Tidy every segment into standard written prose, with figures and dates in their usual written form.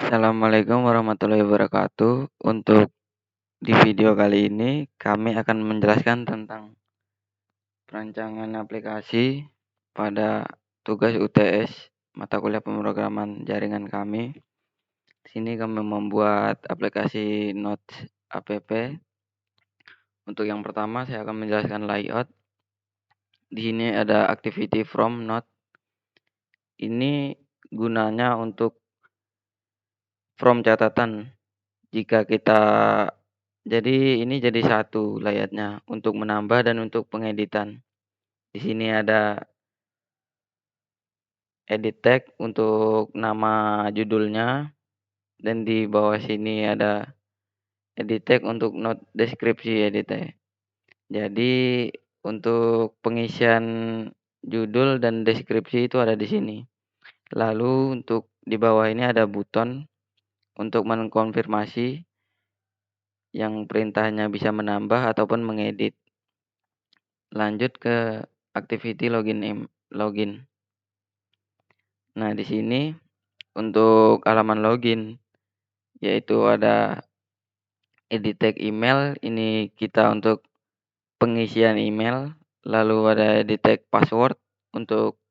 Assalamualaikum warahmatullahi wabarakatuh. Untuk di video kali ini kami akan menjelaskan tentang perancangan aplikasi pada tugas UTS mata kuliah pemrograman jaringan kami. Di sini kami membuat aplikasi Notes app. Untuk yang pertama saya akan menjelaskan layout. Di sini ada activity from Note. Ini gunanya untuk from catatan. Jika kita ini jadi satu layoutnya untuk menambah dan untuk pengeditan. Di sini ada edit tag untuk nama judulnya dan di bawah sini ada edit tag untuk note deskripsi editnya. Jadi untuk pengisian judul dan deskripsi itu ada di sini. Lalu untuk di bawah ini ada buton untuk mengkonfirmasi yang perintahnya bisa menambah ataupun mengedit. Lanjut ke activity login. Nah, di sini untuk halaman login yaitu ada edit tag email, ini kita untuk pengisian email, lalu ada edit tag password untuk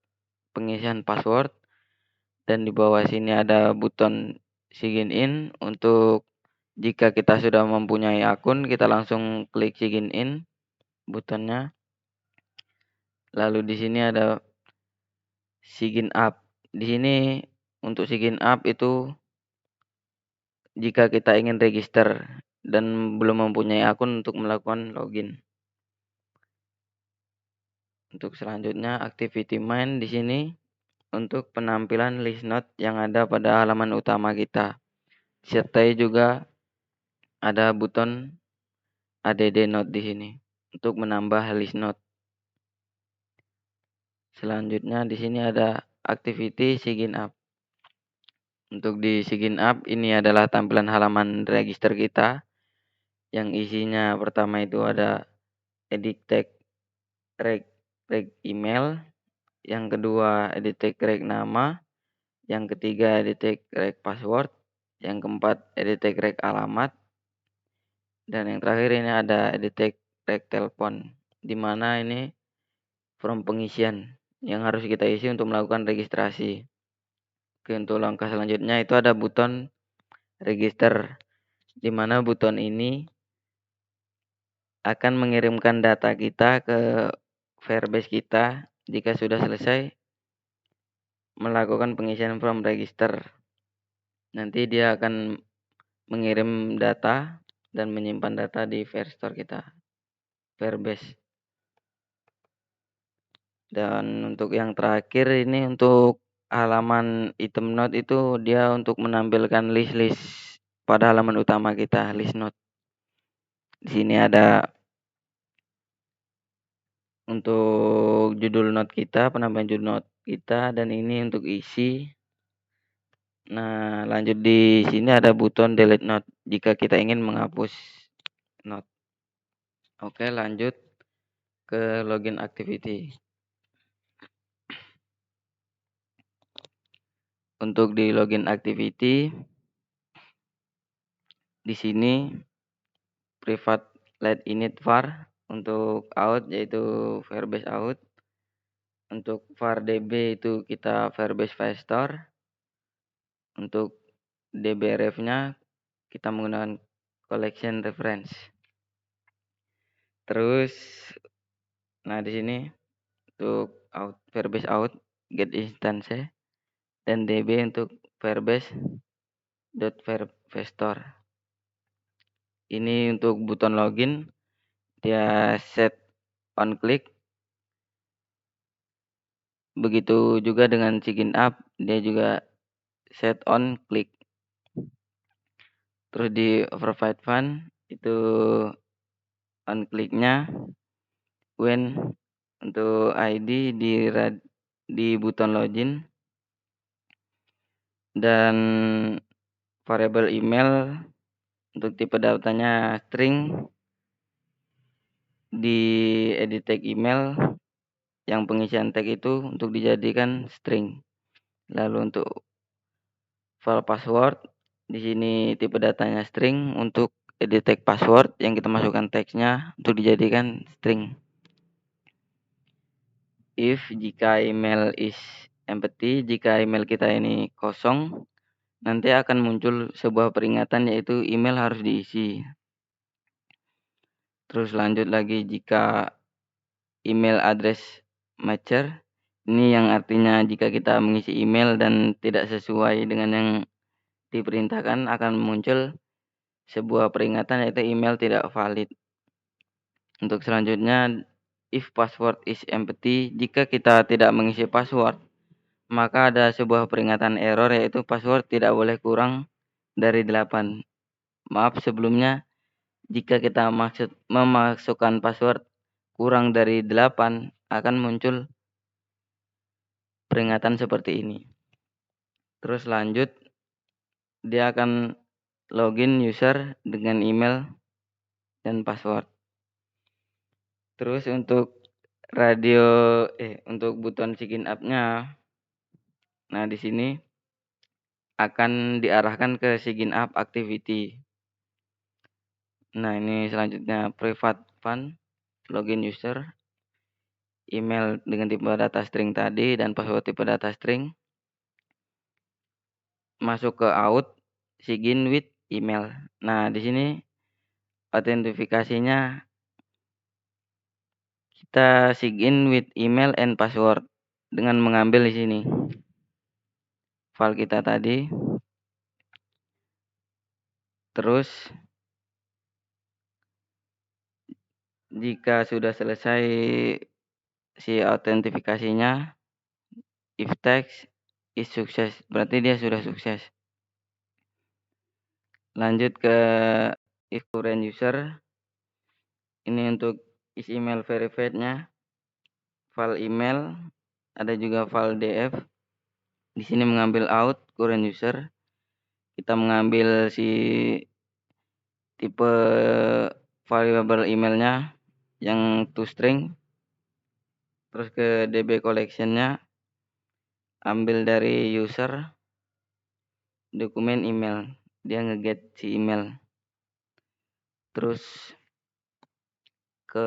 pengisian password, dan di bawah sini ada buton sign in untuk jika kita sudah mempunyai akun kita langsung klik sign in butonnya. Lalu di sini ada sign up. Di sini untuk sign up itu jika kita ingin register dan belum mempunyai akun untuk melakukan login. Untuk selanjutnya activity main di sini untuk penampilan list note yang ada pada halaman utama kita. Disertai juga ada buton add note di sini untuk menambah list note. Selanjutnya di sini ada activity sign up. Untuk di sign up ini adalah tampilan halaman register kita yang isinya pertama itu ada edit tag reg email, yang kedua edit tag reg nama, yang ketiga edit tag reg password, yang keempat edit tag reg alamat, dan yang terakhir ini ada edit tag reg telepon, di mana ini form pengisian yang harus kita isi untuk melakukan registrasi. Oke, untuk langkah selanjutnya itu ada buton register, di mana buton ini akan mengirimkan data kita ke Firebase kita jika sudah selesai melakukan pengisian form register. Nanti dia akan mengirim data dan menyimpan data di Firestore kita, Firebase. Dan untuk yang terakhir ini untuk halaman item note itu dia untuk menampilkan list pada halaman utama kita, list note. Di sini ada untuk judul note kita, penampilan judul note kita, dan ini untuk isi. Nah, lanjut di sini ada buton delete note jika kita ingin menghapus note. Oke, lanjut ke login activity. Untuk di login activity di sini private let init var untuk out yaitu Firebase out. Untuk var db itu kita Firebase Firestore. Untuk dbref-nya kita menggunakan collection reference. Terus nah di sini untuk out Firebase out get instance dan db untuk firebase.firestore. Ini untuk buton login dia set on click. Begitu juga dengan sign up dia juga set on click. Terus di provide fund itu on clicknya when untuk ID di buton login dan variable email untuk tipe datanya string di edit tag email yang pengisian tag itu untuk dijadikan string. Lalu untuk file password Di sini tipe datanya string. Untuk edit tag password yang kita masukkan teksnya untuk dijadikan string. If jika email is empty, jika email kita ini kosong, nanti akan muncul sebuah peringatan yaitu email harus diisi. Terus lanjut lagi jika email address matcher, ini yang artinya jika kita mengisi email dan tidak sesuai dengan yang diperintahkan akan muncul sebuah peringatan yaitu email tidak valid. Untuk selanjutnya, if password is empty, jika kita tidak mengisi password, maka ada sebuah peringatan error yaitu password tidak boleh kurang dari 8. Maaf sebelumnya, jika kita memasukkan password kurang dari 8 akan muncul peringatan seperti ini. Terus lanjut, dia akan login user dengan email dan password. Terus untuk untuk button sign up-nya, nah di sini akan diarahkan ke sign up activity. Nah ini selanjutnya private fund, login user, email dengan tipe data string tadi dan password tipe data string. Masuk ke out, sign with email. Nah di sini autentifikasinya kita sign with email and password dengan mengambil di sini file kita tadi. Terus jika sudah selesai si autentifikasinya, if text is sukses, berarti dia sudah sukses. Lanjut ke if current user, ini untuk is email verified-nya, file email, ada juga file df. Di sini mengambil out current user, kita mengambil si tipe variable emailnya yang toString. Terus ke db collection-nya, ambil dari user dokumen email, dia ngeget si email. Terus ke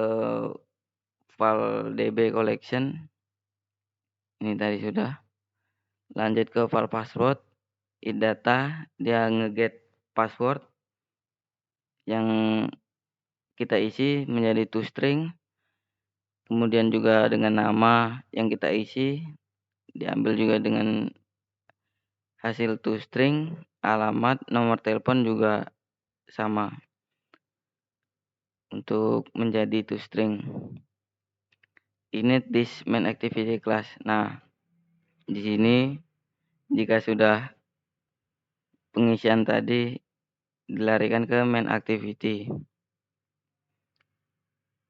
file db collection, ini tadi sudah. Lanjut ke file password, data, dia ngeget password yang kita isi menjadi toString. Kemudian juga dengan nama yang kita isi diambil juga dengan hasil toString, alamat, nomor telepon juga sama untuk menjadi toString. Init this main activity class. Nah, di sini jika sudah pengisian tadi dilarikan ke main activity.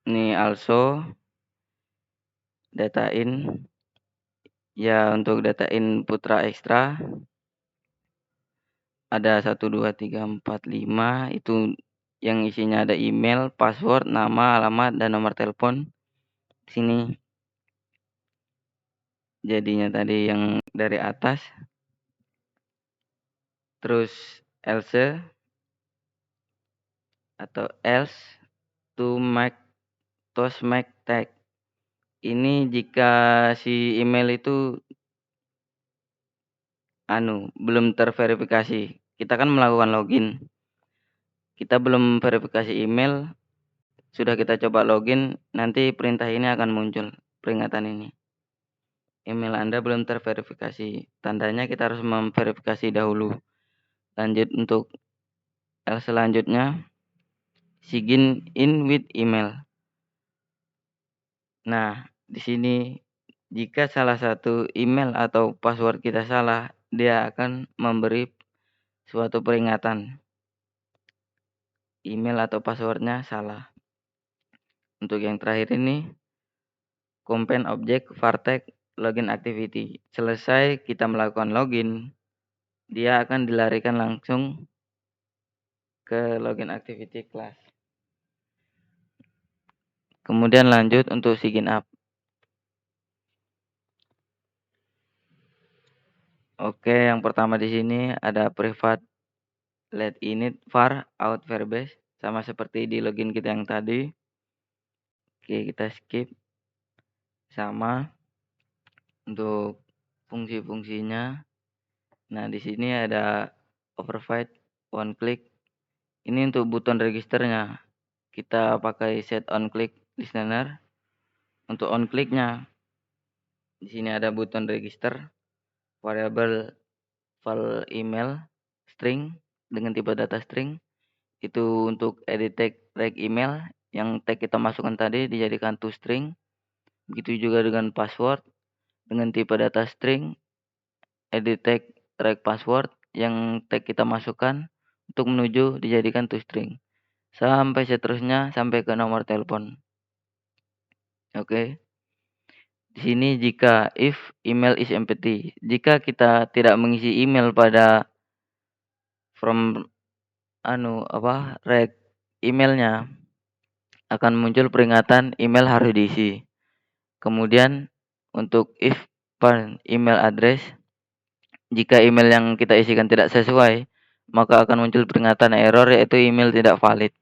Ini also data in, ya untuk data in putra ekstra ada 1 2 3 4 5 itu yang isinya ada email, password, nama, alamat dan nomor telepon. Sini jadinya tadi yang dari atas. Terus else atau else to make tag. Ini jika si email itu belum terverifikasi. Kita kan melakukan login. Kita belum verifikasi email, sudah kita coba login, nanti perintah ini akan muncul, peringatan ini. Email Anda belum terverifikasi. Tandanya kita harus memverifikasi dahulu. Lanjut untuk selanjutnya, sign in with email. Nah, di sini jika salah satu email atau password kita salah, dia akan memberi suatu peringatan. Email atau passwordnya salah. Untuk yang terakhir ini, combine object vartex login activity. Selesai kita melakukan login, dia akan dilarikan langsung ke login activity class. Kemudian lanjut untuk sign up. Oke, yang pertama di sini ada private let init var out verbase sama seperti di login kita yang tadi. Oke, kita skip. Sama untuk fungsi-fungsinya. Nah, di sini ada override one click. Ini untuk button registernya. Kita pakai set on click listener. Untuk on clicknya, di sini ada button register, variable file email string dengan tipe data string. Itu untuk edit tag reg email yang tag kita masukkan tadi dijadikan toString. Begitu juga dengan password dengan tipe data string, edit tag reg password yang tag kita masukkan untuk menuju dijadikan toString. Sampai seterusnya sampai ke nomor telepon. Oke. Di sini jika if email is empty, jika kita tidak mengisi email pada from reg emailnya, akan muncul peringatan email harus diisi. Kemudian untuk if email address, jika email yang kita isikan tidak sesuai, maka akan muncul peringatan error yaitu email tidak valid.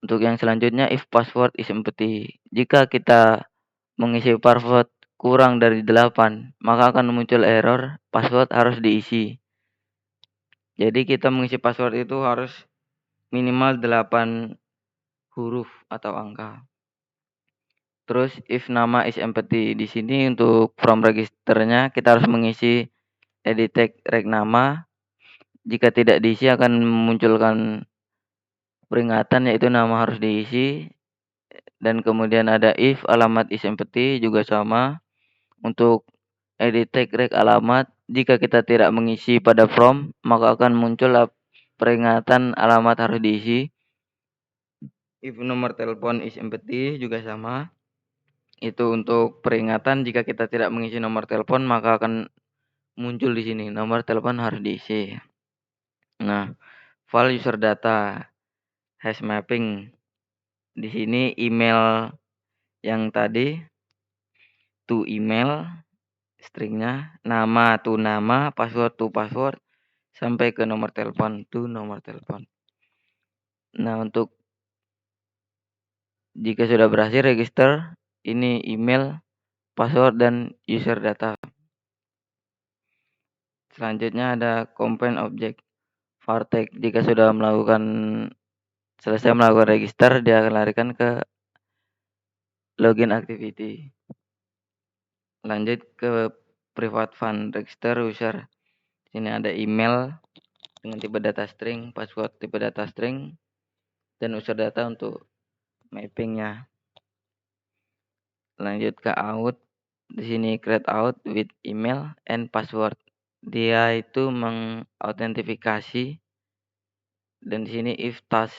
Untuk yang selanjutnya if password is empty, jika kita mengisi password kurang dari 8, maka akan muncul error password harus diisi. Jadi kita mengisi password itu harus minimal 8 huruf atau angka. Terus if nama is empty, di sini untuk from registernya kita harus mengisi edit tag reg nama. Jika tidak diisi akan memunculkan peringatan yaitu nama harus diisi. Dan kemudian ada if alamat is empty juga sama. Untuk edit tag reg alamat, jika kita tidak mengisi pada from, maka akan muncul peringatan alamat harus diisi. If nomor telepon is empty juga sama. Itu untuk peringatan jika kita tidak mengisi nomor telepon maka akan muncul di sini nomor telepon harus diisi. Nah, file user data hash mapping. Di sini email yang tadi to email stringnya, nama to nama, password to password, sampai ke nomor telepon to nomor telepon. Nah, untuk jika sudah berhasil register, ini email, password, dan user data. Selanjutnya ada component object var tag. Jika sudah selesai melakukan register, dia akan larikan ke login activity. Lanjut ke private fund register user. Sini ada email dengan tipe data string, password tipe data string, dan user data untuk mappingnya. Lanjut ke out. Di sini create out with email and password. Dia itu mengautentifikasi, dan di sini if task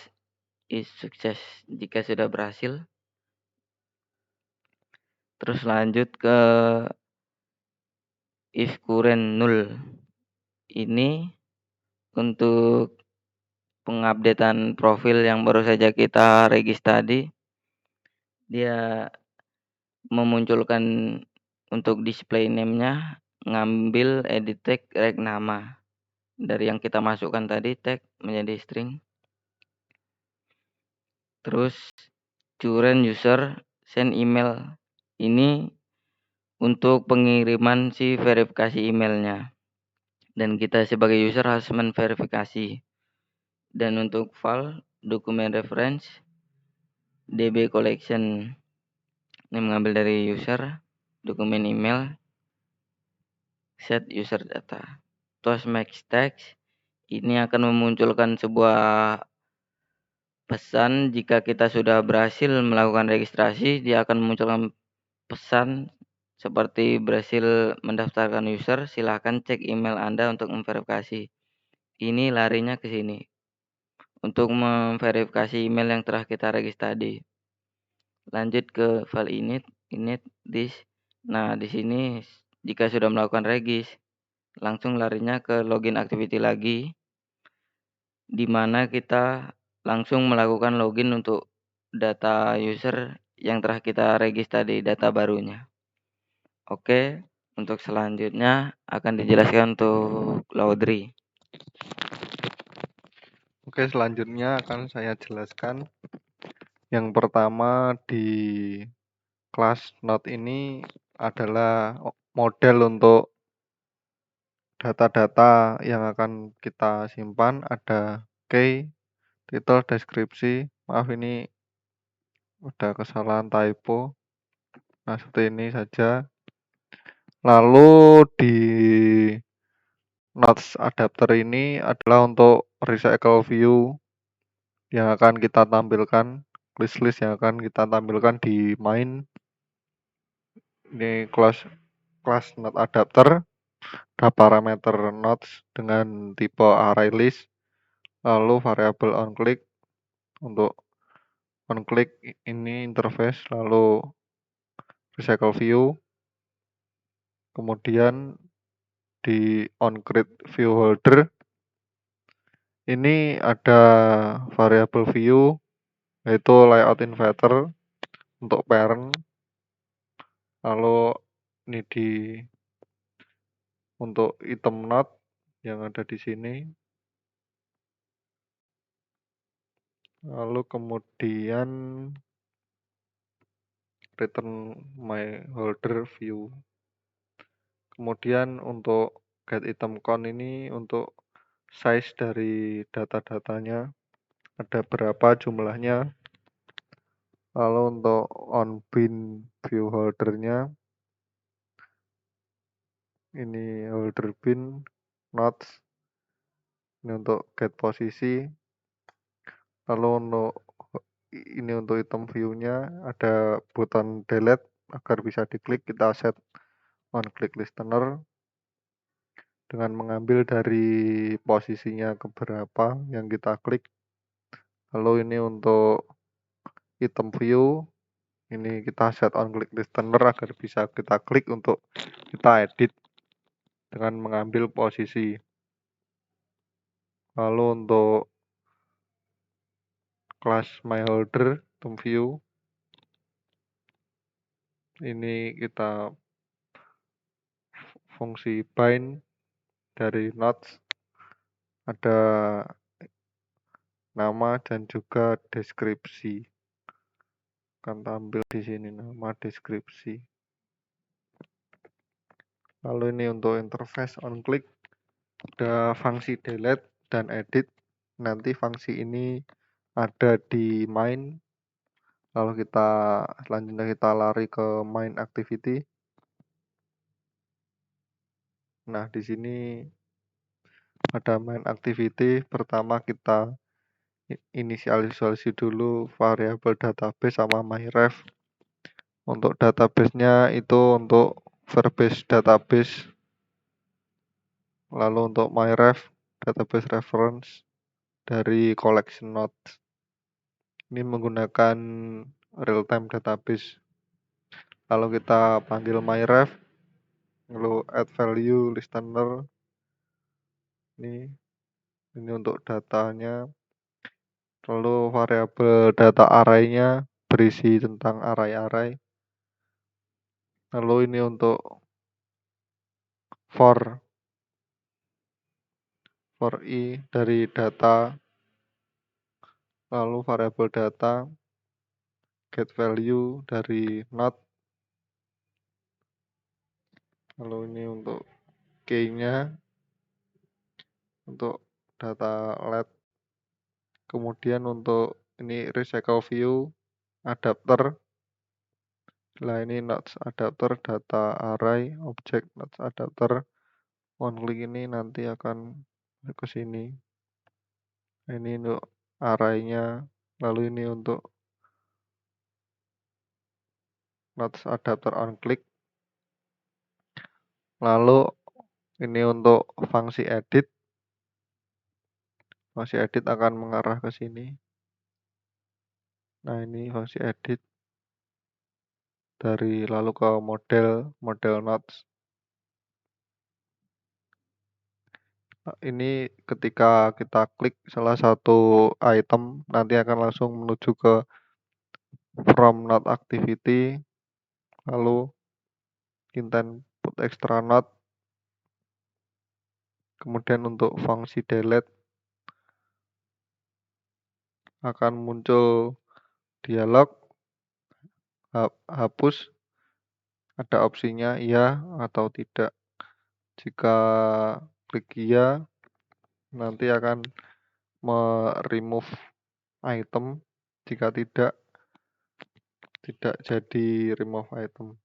is success, jika sudah berhasil. Terus lanjut ke if current null. Ini untuk pengupdatean profil yang baru saja kita regis tadi. Dia memunculkan untuk display name-nya ngambil edit tag reg nama. Dari yang kita masukkan tadi tag menjadi string. Terus current user send email. Ini untuk pengiriman si verifikasi emailnya. Dan kita sebagai user harus menverifikasi. Dan untuk file dokumen reference db collection ini mengambil dari user, dokumen email, set user data. Toast max text ini akan memunculkan sebuah pesan jika kita sudah berhasil melakukan registrasi. Dia akan memunculkan pesan seperti berhasil mendaftarkan user, silakan cek email Anda untuk memverifikasi. Ini larinya ke sini untuk memverifikasi email yang telah kita regis tadi. Lanjut ke file init this. Nah, di sini jika sudah melakukan regis, langsung larinya ke login activity lagi, di mana kita langsung melakukan login untuk data user yang telah kita regis tadi, data barunya. Oke, untuk selanjutnya akan dijelaskan untuk laundry. Oke, selanjutnya akan saya jelaskan. Yang pertama di kelas Node ini adalah model untuk data-data yang akan kita simpan. Ada key, title, deskripsi. Maaf ini ada kesalahan typo. Nah, seperti ini saja. Lalu di nodes adapter ini adalah untuk recycle view yang akan kita tampilkan, list-list yang akan kita tampilkan di main. Ini kelas node adapter, ada parameter nodes dengan tipe array list, lalu variabel onClick untuk onClick ini interface, lalu recycle view, kemudian di onCreate view holder ini ada variabel view yaitu layout inverter untuk parent, lalu ini untuk item node yang ada di sini, lalu kemudian return my holder view. Kemudian untuk get item count ini untuk size dari data-datanya ada berapa jumlahnya. Lalu untuk on bin view holdernya ini holder bin nodes ini untuk get posisi. Lalu ini untuk item view-nya ada button delete agar bisa diklik, kita set on click listener dengan mengambil dari posisinya keberapa yang kita klik. Lalu ini untuk item view ini kita set on click listener agar bisa kita klik untuk kita edit dengan mengambil posisi. Lalu untuk kelas my holder item view ini kita fungsi bind dari nodes, ada nama dan juga deskripsi. Akan tampil di sini nama deskripsi. Lalu ini untuk interface on click ada fungsi delete dan edit. Nanti fungsi ini ada di main. Lalu selanjutnya kita lari ke main activity. Nah, di sini ada main activity. Pertama kita inisialisasi dulu variabel database sama myref. Untuk database-nya itu untuk verbase database. Lalu untuk myref database reference dari collection nodes. Ini menggunakan real time database. Lalu kita panggil myref, lalu add value listener. Ini untuk datanya. Lalu variabel data array-nya berisi tentang array-array. Lalu ini untuk for i dari data, lalu variabel data get value dari node, lalu ini untuk key-nya untuk data let, kemudian untuk ini recycle view adapter. Nah, ini nodes adapter data array object nodes adapter. OnClick ini nanti akan ke sini. Ini untuk array-nya, lalu ini untuk nodes adapter onClick. Lalu ini untuk fungsi edit. Fungsi edit akan mengarah ke sini. Nah, ini fungsi edit dari lalu ke model nodes. Ini ketika kita klik salah satu item nanti akan langsung menuju ke from node activity, lalu intent put extra node, Kemudian untuk fungsi delete akan muncul dialog hapus, ada opsinya iya atau tidak. Jika klik iya, nanti akan remove item. Jika tidak jadi remove item.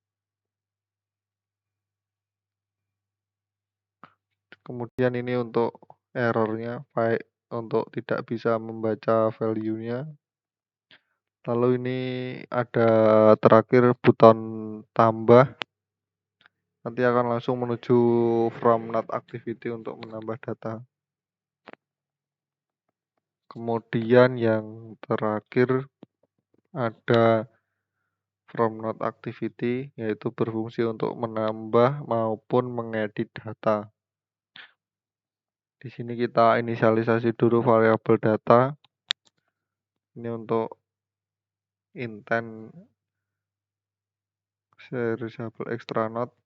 Kemudian ini untuk errornya, baik untuk tidak bisa membaca value-nya. Lalu ini ada terakhir buton tambah, nanti akan langsung menuju from not activity untuk menambah data. Kemudian yang terakhir ada from not activity, yaitu berfungsi untuk menambah maupun mengedit data. Di sini kita inisialisasi dulu variabel data. Ini untuk intent serializable extra not.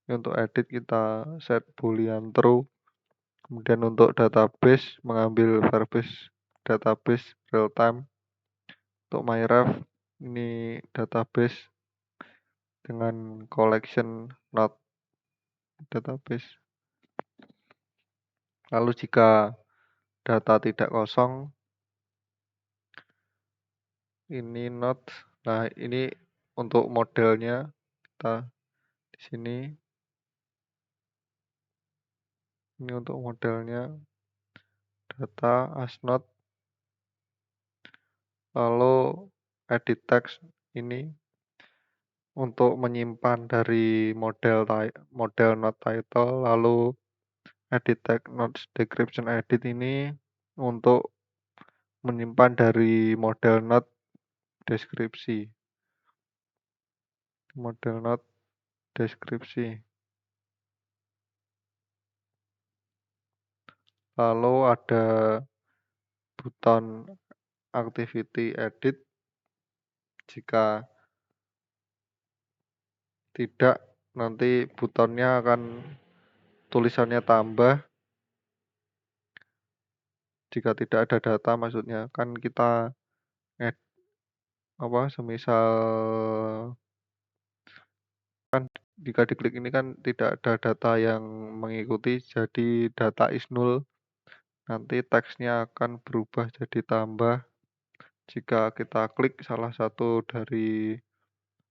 Ini untuk edit kita set boolean true. Kemudian untuk database, mengambil verbase database real time. Untuk myref, ini database dengan collection not database. Lalu jika data tidak kosong, ini not. Nah, ini untuk modelnya kita di sini. Ini untuk modelnya data as not. Lalu edit text ini untuk menyimpan dari model not title. Lalu edit text not description edit ini untuk menyimpan dari model not deskripsi. Model not deskripsi. Lalu ada buton activity edit. Jika tidak, nanti butonnya akan tulisannya tambah. Jika tidak ada data, maksudnya kan kita semisal kan jika diklik ini kan tidak ada data yang mengikuti, jadi data is null. Nanti teksnya akan berubah jadi tambah. Jika kita klik salah satu dari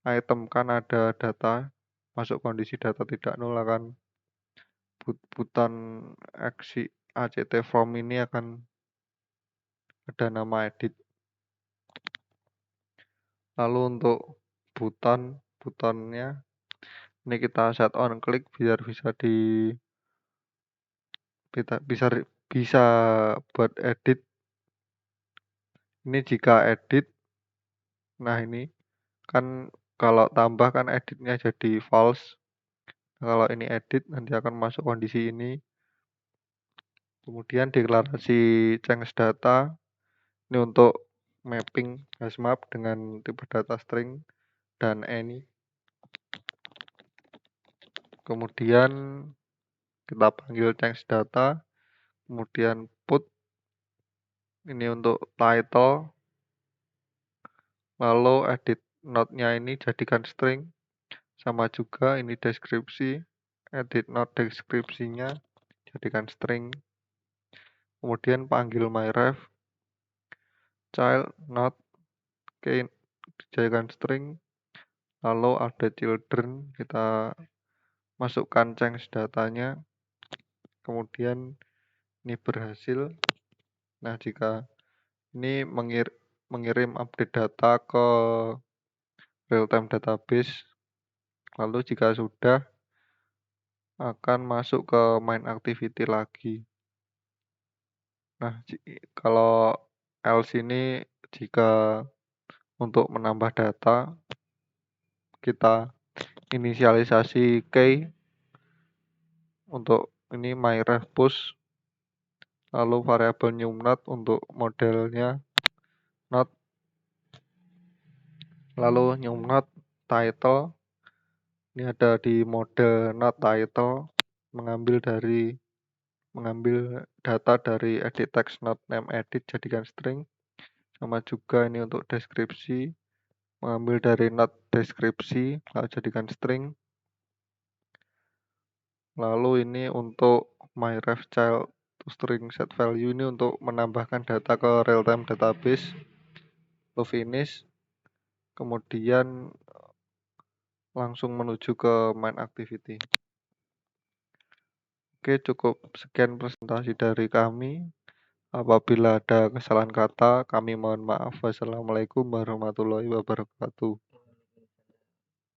item kan ada data, masuk kondisi data tidak nol, akan buton act from ini akan ada nama edit. Lalu untuk butonnya ini kita set on klik biar bisa buat edit. Ini jika edit, nah ini kan kalau tambah kan editnya jadi false. Kalau ini edit nanti akan masuk kondisi ini. Kemudian deklarasi change data ini untuk mapping hashmap dengan tipe data string dan any. Kemudian kita panggil change data, kemudian put ini untuk title, lalu edit node-nya ini jadikan string, sama juga ini deskripsi, edit node deskripsinya jadikan string, kemudian panggil myref, child node dijadikan string, lalu ada children, kita masukkan change datanya, kemudian ini berhasil. Nah, jika ini mengirim update data ke real-time database, lalu jika sudah akan masuk ke main activity lagi. Nah, kalau else ini jika untuk menambah data kita inisialisasi key untuk ini myref push, lalu variabel new not untuk modelnya not, lalu new not title ini ada di model not title, mengambil data dari edit text not name edit jadikan string, sama juga ini untuk deskripsi, mengambil dari not deskripsi lalu jadikan string. Lalu ini untuk myRefChild to string set value ini untuk menambahkan data ke real-time database. Lalu finish, kemudian langsung menuju ke main activity. Oke, cukup sekian presentasi dari kami. Apabila ada kesalahan kata, kami mohon maaf. Wassalamualaikum warahmatullahi wabarakatuh.